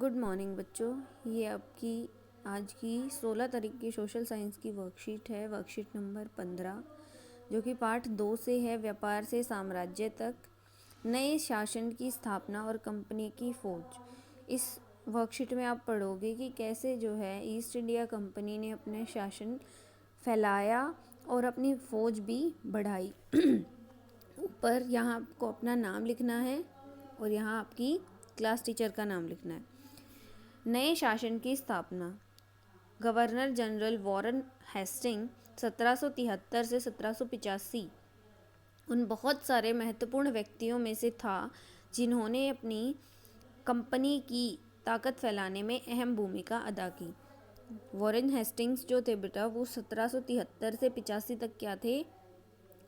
Good morning बच्चों। ये आपकी आज की 16 तारीख की सोशल साइंस की वर्कशीट है, वर्कशीट नंबर 15, जो कि पाठ 2 से है, व्यापार से साम्राज्य तक, नए शासन की स्थापना और कंपनी की फौज। इस वर्कशीट में आप पढ़ोगे कि कैसे जो है ईस्ट इंडिया कंपनी ने अपने शासन फैलाया और अपनी फौज भी बढ़ाई। ऊपर यहाँ आपको अपना नाम लिखना है और यहाँ आपकी क्लास टीचर का नाम लिखना है। नए शासन की स्थापना। गवर्नर जनरल वॉरेन हेस्टिंग 1773 से 1785 उन बहुत सारे महत्वपूर्ण व्यक्तियों में से था जिन्होंने अपनी कंपनी की ताकत फैलाने में अहम भूमिका अदा की। वॉरेन हेस्टिंग्स जो थे बेटा, वो 1773 से 85 तक क्या थे?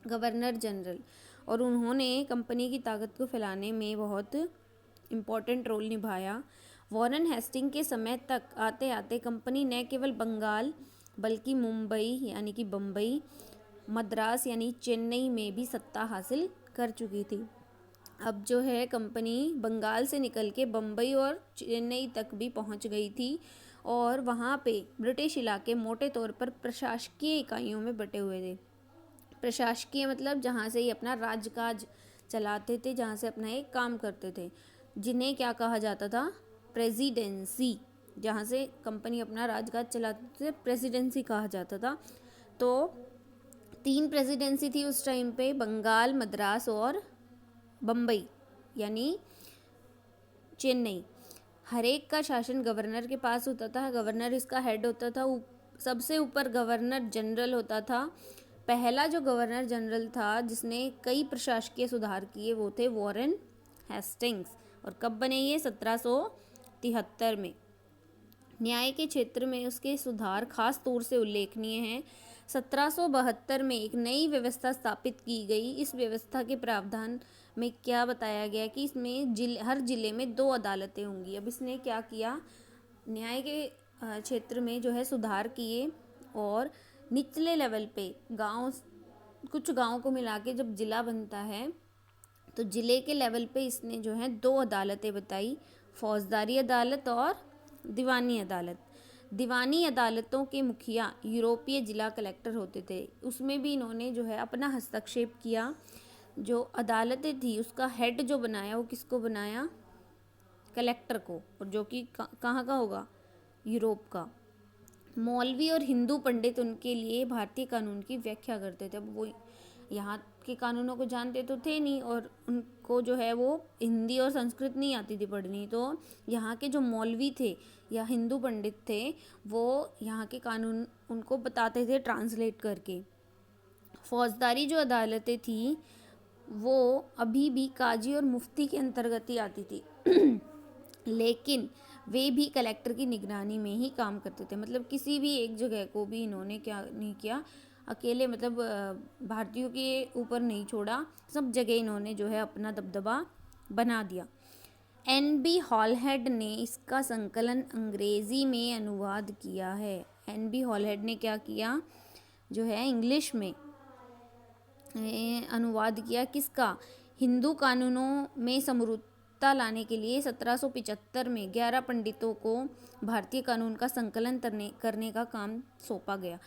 Governor general. और उन्होंने कंपनी की ताकत को फैलाने में बहुत इम्पोर्टेंट रोल निभाया। वॉरेन हेस्टिंग के समय तक आते आते कंपनी न केवल बंगाल बल्कि मुंबई यानी कि बम्बई, मद्रास यानी चेन्नई में भी सत्ता हासिल कर चुकी थी। अब जो है कंपनी बंगाल से निकल के बम्बई और चेन्नई तक भी पहुंच गई थी और वहाँ पे ब्रिटिश इलाके मोटे तौर पर प्रशासकीय इकाइयों में बटे हुए थे। प्रशासकीय मतलब जहाँ से ये अपना राजकाज चलाते थे, जहाँ से अपना एक काम करते थे, जिन्हें क्या कहा जाता था? प्रेसिडेंसी। जहाँ से कंपनी अपना राजकाज चलाते थे, प्रेसिडेंसी कहा जाता था। तो 3 प्रेसिडेंसी थी उस टाइम पे, बंगाल, मद्रास और बम्बई यानी चेन्नई। हर एक का शासन गवर्नर के पास होता था। गवर्नर इसका हेड होता था। सबसे ऊपर गवर्नर जनरल होता था। पहला जो गवर्नर जनरल था जिसने कई प्रशासकीय सुधार किए वो थे वॉरेन हेस्टिंग्स। और कब बने ये? 1773 में। न्याय के क्षेत्र में उसके सुधार खास तौर से उल्लेखनीय हैं। 1772 में एक नई व्यवस्था स्थापित की गई। इस व्यवस्था के प्रावधान में क्या बताया गया कि इसमें हर जिले में 2 अदालतें होंगी। अब इसने क्या किया? न्याय के क्षेत्र में जो है सुधार किए और निचले लेवल पे कुछ गाँव को मिला के जब जिला बनता है तो जिले के लेवल पे इसने जो है 2 अदालतें बताई, फौजदारी अदालत और दीवानी अदालत। दीवानी अदालतों के मुखिया यूरोपीय जिला कलेक्टर होते थे। उसमें भी इन्होंने जो है अपना हस्तक्षेप किया। जो अदालतें थी उसका हेड जो बनाया वो किसको बनाया? कलेक्टर को, और जो कि कहाँ का होगा? यूरोप का। मौलवी और हिंदू पंडित उनके लिए भारतीय कानून की व्याख्या करते थे। अब वो यहाँ के कानूनों को जानते तो थे नहीं और उनको जो है वो हिंदी और संस्कृत नहीं आती थी पढ़नी, तो यहाँ के जो मौलवी थे या हिंदू पंडित थे वो यहाँ के कानून उनको बताते थे ट्रांसलेट करके। फौजदारी जो अदालतें थी वो अभी भी काजी और मुफ्ती के अंतर्गत ही आती थी लेकिन वे भी कलेक्टर की निगरानी में ही काम करते थे। मतलब किसी भी एक जगह को भी इन्होंने क्या नहीं किया, अकेले मतलब भारतीयों के ऊपर नहीं छोड़ा, सब जगह इन्होंने जो है अपना दबदबा बना दिया। NB हॉलहेड ने इसका संकलन अंग्रेजी में अनुवाद किया है। NB हॉलहेड ने क्या किया? जो है इंग्लिश में अनुवाद किया। किसका? हिंदू कानूनों में समरूपता लाने के लिए 1775 में 11 पंडितों को भारतीय कानून का संकलन करने का काम सौंपा गया।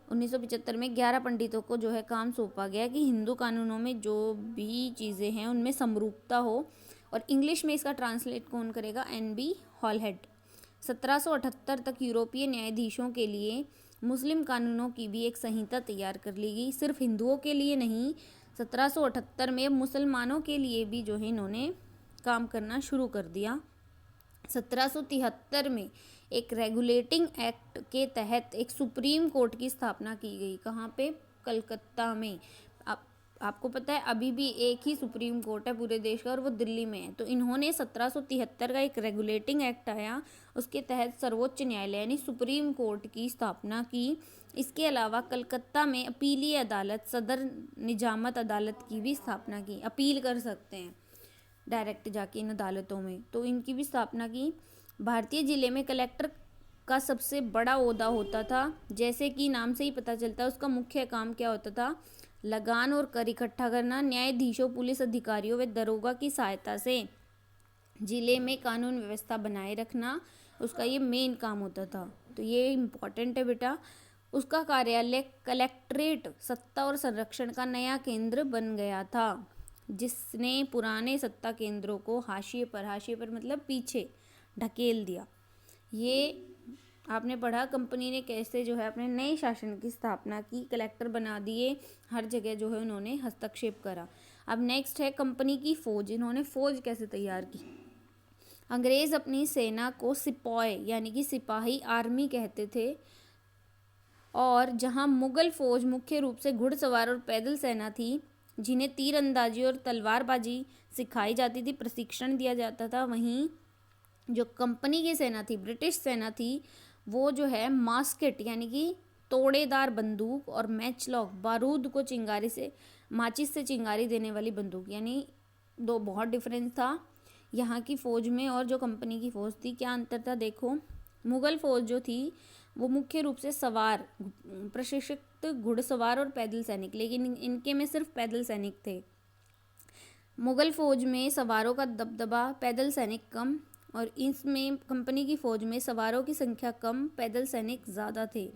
1975 में 11 पंडितों को जो है काम सौंपा गया कि हिंदू कानूनों में जो भी चीज़ें हैं उनमें समरूपता हो, और इंग्लिश में इसका ट्रांसलेट कौन करेगा? NB हॉलहेड। 1778 तक यूरोपीय न्यायाधीशों के लिए मुस्लिम कानूनों की भी एक संहिता तैयार कर ली गई। सिर्फ हिंदुओं के लिए नहीं, 1778 में मुसलमानों के लिए भी जो है इन्होंने काम करना शुरू कर दिया। 1773 में एक रेगुलेटिंग एक्ट के तहत एक सुप्रीम कोर्ट की स्थापना की गई। कहाँ पे? कलकत्ता में। आपको पता है अभी भी एक ही सुप्रीम कोर्ट है पूरे देश का और वो दिल्ली में है। तो इन्होंने 1773 का एक रेगुलेटिंग एक्ट आया, उसके तहत सर्वोच्च न्यायालय यानी सुप्रीम कोर्ट की स्थापना की। इसके अलावा कलकत्ता में अपीलीय अदालत, सदर निजामत अदालत की भी स्थापना की। अपील कर सकते हैं डायरेक्ट जाके इन अदालतों में, तो इनकी भी स्थापना की। भारतीय जिले में कलेक्टर का सबसे बड़ा ओहदा होता था। जैसे कि नाम से ही पता चलता है उसका मुख्य काम क्या होता था? लगान और कर इकट्ठा करना। न्यायाधीशों, पुलिस अधिकारियों व दरोगा की सहायता से जिले में कानून व्यवस्था बनाए रखना उसका ये मेन काम होता था। तो ये इम्पॉर्टेंट है बेटा। उसका कार्यालय कलेक्ट्रेट सत्ता और संरक्षण का नया केंद्र बन गया था, जिसने पुराने सत्ता केंद्रों को हाशिए पर मतलब पीछे ढकेल दिया। ये आपने पढ़ा कंपनी ने कैसे जो है अपने नए शासन की स्थापना की, कलेक्टर बना दिए, हर जगह जो है उन्होंने हस्तक्षेप करा। अब नेक्स्ट है कंपनी की फौज। इन्होंने फौज कैसे तैयार की। अंग्रेज अपनी सेना को सिपॉय यानी कि सिपाही आर्मी कहते थे, और जहां मुगल फौज मुख्य रूप से घुड़सवार और पैदल सेना थी, जिन्हें तीरंदाजी और तलवारबाजी सिखाई जाती थी, प्रशिक्षण दिया जाता था, वहीं जो कंपनी की सेना थी, ब्रिटिश सेना थी, वो जो है मास्केट यानी कि तोड़ेदार बंदूक और मैचलॉक बारूद को चिंगारी से माचिस से चिंगारी देने वाली बंदूक, यानी दो बहुत डिफरेंस था यहाँ की फ़ौज में और जो कंपनी की फ़ौज थी। क्या अंतर था देखो। मुग़ल फ़ौज जो थी वो मुख्य रूप से सवार प्रशिक्षित घुड़सवार और पैदल सैनिक, लेकिन इनके में सिर्फ पैदल सैनिक थे। मुग़ल फ़ौज में सवारों का दबदबा, पैदल सैनिक कम, और इसमें कंपनी की फ़ौज में सवारों की संख्या कम, पैदल सैनिक ज़्यादा थे।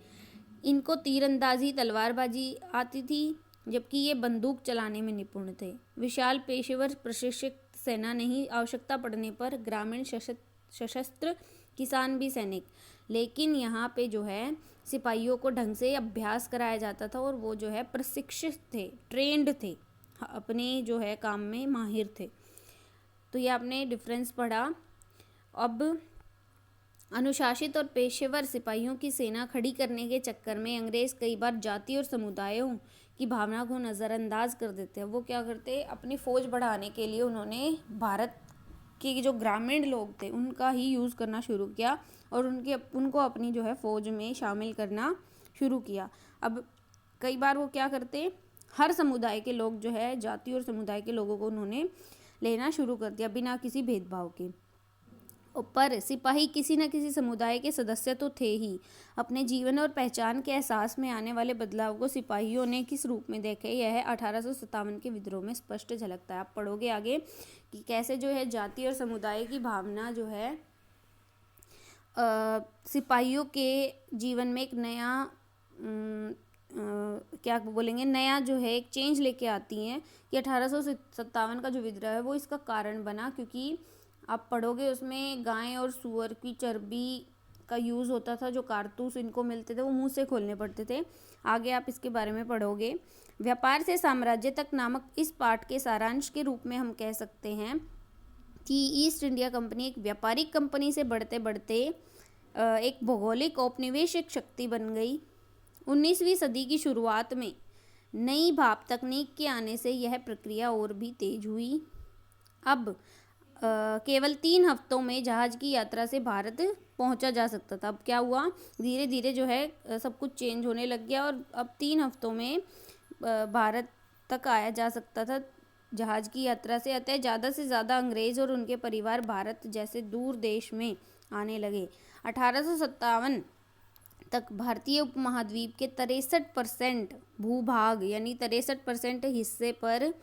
इनको तीरंदाजी तलवारबाजी आती थी, जबकि ये बंदूक चलाने में निपुण थे। विशाल पेशेवर प्रशिक्षित सेना नहीं, आवश्यकता पड़ने पर ग्रामीण सशस्त्र किसान भी सैनिक, लेकिन यहाँ पे जो है सिपाहियों को ढंग से अभ्यास कराया जाता था और वो जो है प्रशिक्षित थे, ट्रेंड थे, अपने जो है काम में माहिर थे। तो ये आपने डिफरेंस पढ़ा। अब अनुशासित और पेशेवर सिपाहियों की सेना खड़ी करने के चक्कर में अंग्रेज कई बार जाति और समुदायों की भावना को नज़रअंदाज कर देते हैं। वो क्या करते, अपनी फ़ौज बढ़ाने के लिए उन्होंने भारत के जो ग्रामीण लोग थे उनका ही यूज़ करना शुरू किया और उनको अपनी जो है फ़ौज में शामिल करना शुरू किया। अब कई बार वो क्या करते, हर समुदाय के लोग जो है, जाति और समुदाय के लोगों को उन्होंने लेना शुरू कर दिया बिना किसी भेदभाव के। पर सिपाही किसी न किसी समुदाय के सदस्य तो थे ही। अपने जीवन और पहचान के एहसास में आने वाले बदलाव को सिपाहियों ने किस रूप में देखे, यह 1857 के विद्रोह में स्पष्ट झलकता है। आप पढ़ोगे आगे कि कैसे जो है जाति और समुदाय की भावना जो है सिपाहियों के जीवन में एक नया क्या बोलेंगे, नया जो है एक चेंज लेके आती हैं कि 1857 का जो विद्रोह है वो इसका कारण बना, क्योंकि आप पढ़ोगे उसमें गाय और सूअर की चर्बी का यूज़ होता था। जो कारतूस इनको मिलते थे वो मुंह से खोलने पड़ते थे। आगे आप इसके बारे में पढ़ोगे। व्यापार से साम्राज्य तक नामक इस पाठ के सारांश के रूप में हम कह सकते हैं कि ईस्ट इंडिया कंपनी एक व्यापारिक कंपनी से बढ़ते बढ़ते एक भौगोलिक औपनिवेशिक शक्ति बन गई। 19वीं सदी की शुरुआत में नई भाप तकनीक के आने से यह प्रक्रिया और भी तेज हुई। अब केवल 3 हफ्तों में जहाज़ की यात्रा से भारत पहुंचा जा सकता था। अब क्या हुआ, धीरे धीरे जो है सब कुछ चेंज होने लग गया और अब 3 हफ्तों में भारत तक आया जा सकता था जहाज़ की यात्रा से। अतः ज़्यादा से ज़्यादा अंग्रेज़ और उनके परिवार भारत जैसे दूर देश में आने लगे। 1857 तक भारतीय उपमहाद्वीप के 63% भूभाग यानी 63% हिस्से पर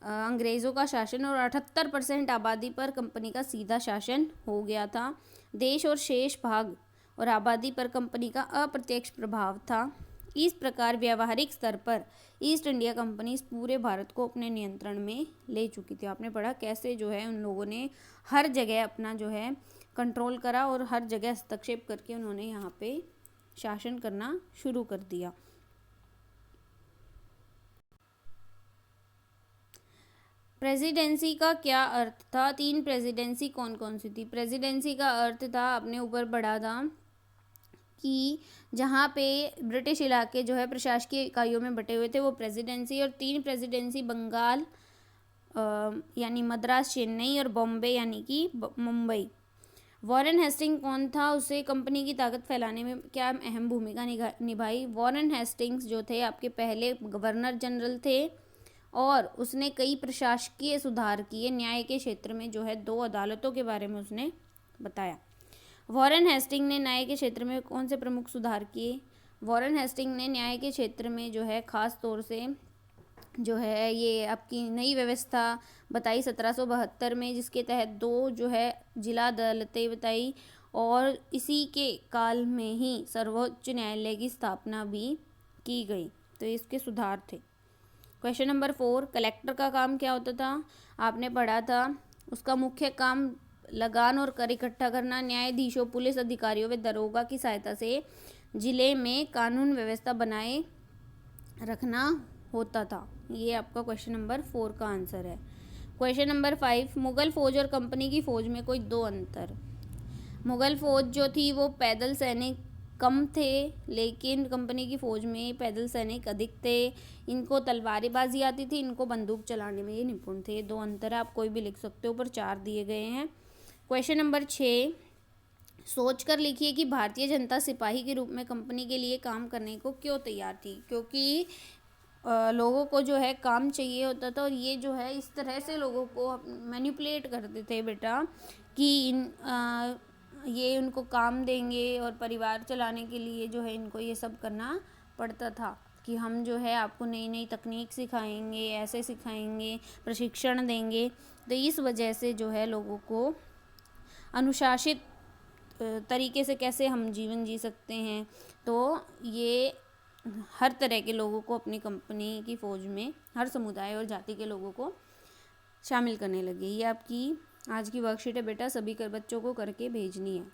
अंग्रेज़ों का शासन और 78% आबादी पर कंपनी का सीधा शासन हो गया था। देश और शेष भाग और आबादी पर कंपनी का अप्रत्यक्ष प्रभाव था। इस प्रकार व्यावहारिक स्तर पर ईस्ट इंडिया कंपनी इस पूरे भारत को अपने नियंत्रण में ले चुकी थी। आपने पढ़ा कैसे जो है उन लोगों ने हर जगह अपना जो है कंट्रोल करा और हर जगह हस्तक्षेप करके उन्होंने यहाँ पे शासन करना शुरू कर दिया। प्रेसिडेंसी का क्या अर्थ था। 3 प्रेसिडेंसी कौन कौन सी थी। प्रेसिडेंसी का अर्थ था, अपने ऊपर बढ़ा था कि जहाँ पे ब्रिटिश इलाके जो है प्रशासकीय इकाइयों में बटे हुए थे वो प्रेसिडेंसी, और 3 प्रेसिडेंसी बंगाल यानी मद्रास, चेन्नई और बॉम्बे यानी कि मुंबई। वॉरेन हेस्टिंग कौन था, उसे कंपनी की ताकत फैलाने में क्या अहम भूमिका निभाई। वॉरेन हेस्टिंग्स जो थे आपके पहले गवर्नर जनरल थे और उसने कई प्रशासकीय सुधार किए। न्याय के क्षेत्र में जो है 2 अदालतों के बारे में उसने बताया। वॉरेन हेस्टिंग ने न्याय के क्षेत्र में कौन से प्रमुख सुधार किए। वॉरेन हेस्टिंग ने न्याय के क्षेत्र में जो है ख़ास तौर से जो है ये आपकी नई व्यवस्था बताई 1772 में, जिसके तहत 2 जो है जिला अदालतें बताई और इसी के काल में ही सर्वोच्च न्यायालय की स्थापना भी की गई। तो इसके सुधार थे। क्वेश्चन नंबर 4, कलेक्टर का काम क्या होता था? आपने पढ़ा था। उसका मुख्य काम लगान और कर इकट्ठा करना, न्यायाधीशों, पुलिस अधिकारियों व दरोगा की सहायता से जिले में कानून व्यवस्था बनाए रखना होता था। ये आपका क्वेश्चन नंबर 4 का आंसर है। क्वेश्चन नंबर 5, मुगल फौज और कंपनी की फौज में कोई 2 अंतर। मुगल फौज जो थी वो पैदल सैनिक कम थे, लेकिन कंपनी की फौज में पैदल सैनिक अधिक थे। इनको तलवारबाजी आती थी, इनको बंदूक चलाने में ये निपुण थे। 2 अंतर है, आप कोई भी लिख सकते हो, पर 4 दिए गए हैं। क्वेश्चन नंबर 6, सोच कर लिखिए कि भारतीय जनता सिपाही के रूप में कंपनी के लिए काम करने को क्यों तैयार थी। क्योंकि लोगों को जो है काम चाहिए होता था, और ये जो है इस तरह से लोगों को मैनिपुलेट करते थे बेटा कि ये उनको काम देंगे और परिवार चलाने के लिए जो है इनको ये सब करना पड़ता था कि हम जो है आपको नई नई तकनीक सिखाएंगे, ऐसे सिखाएंगे, प्रशिक्षण देंगे। तो इस वजह से जो है लोगों को अनुशासित तरीके से कैसे हम जीवन जी सकते हैं, तो ये हर तरह के लोगों को अपनी कंपनी की फ़ौज में, हर समुदाय और जाति के लोगों को शामिल करने लगे। ये आपकी आज की वर्कशीट है बेटा, सभी कर बच्चों को करके भेजनी है।